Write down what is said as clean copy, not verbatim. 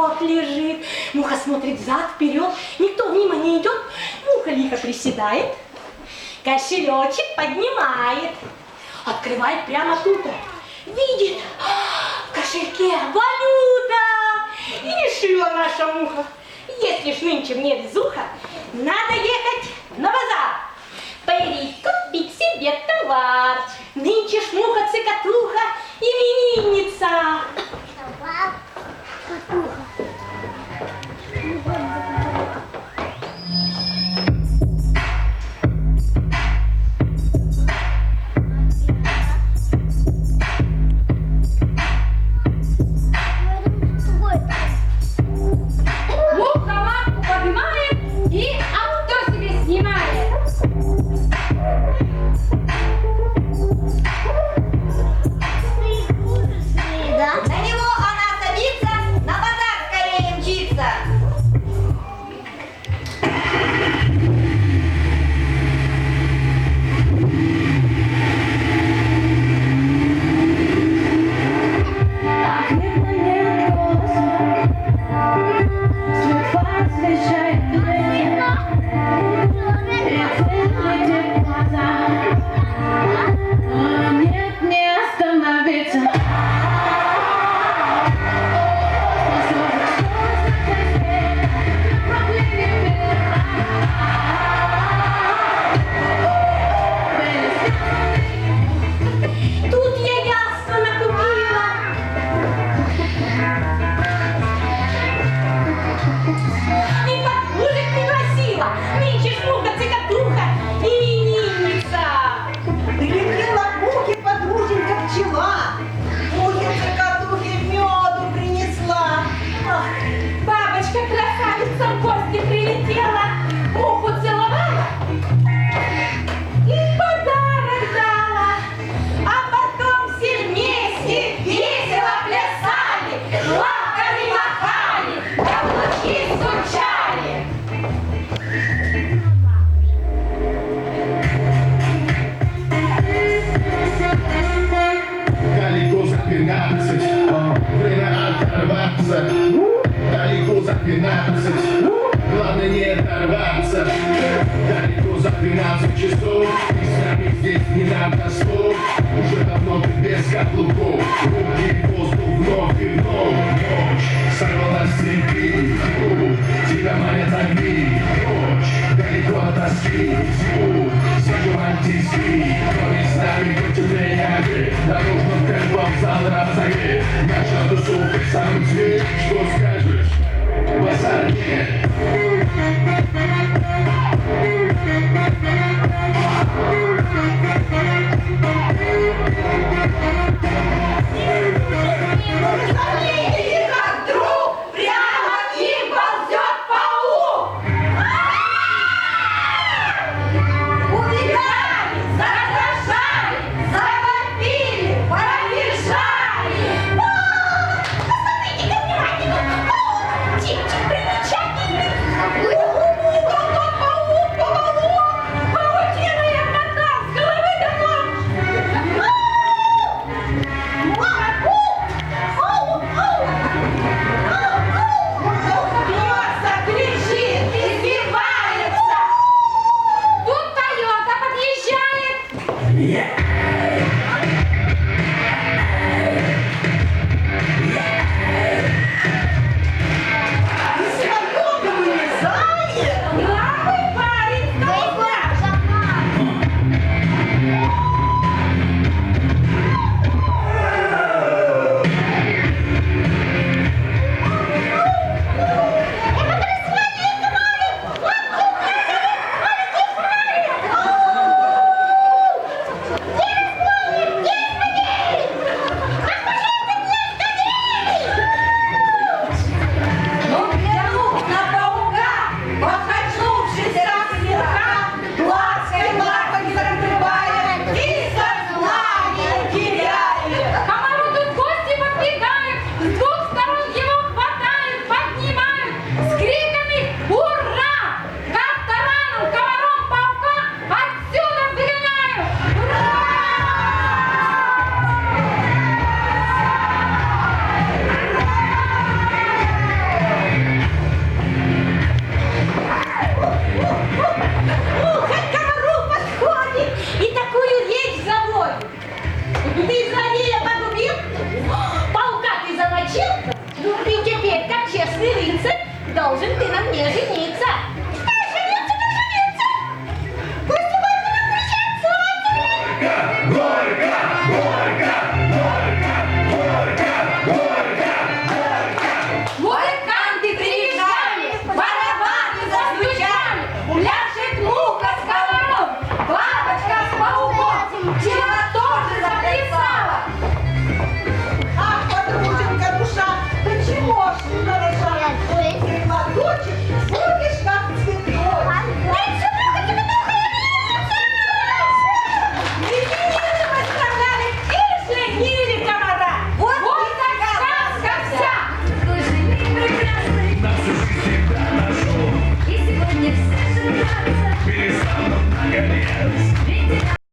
кот лежит. Муха смотрит взад-вперед, никто мимо не идет. Муха лихо приседает, кошелечек поднимает, открывает прямо тут. Видит, в кошельке валюта. И решила наша муха, если ж нынче мне везуха, надо ехать на базар, поверить, купить себе товар. Нынче ж муха-цикатуха именинница. Далеко за 12, главное не оторваться. Далеко за 12 часов, и с нами здесь не надо слов. Уже давно ты без каблуков, руки в воздух вновь и вновь. Ночь сорвалась с цепи, тебя манят огни. Ночь далеко от тоски, звук романтический. Но не с нами против меня грех, дорожным темпом зал разогрет. Наша тусовка сам цвет, что скажешь? Базар нет. Смотрите, как вдруг прямо к ним ползет паук! Убегали, задрожали, завопили, побежали! Посмотрите, должен ты на мне жениться.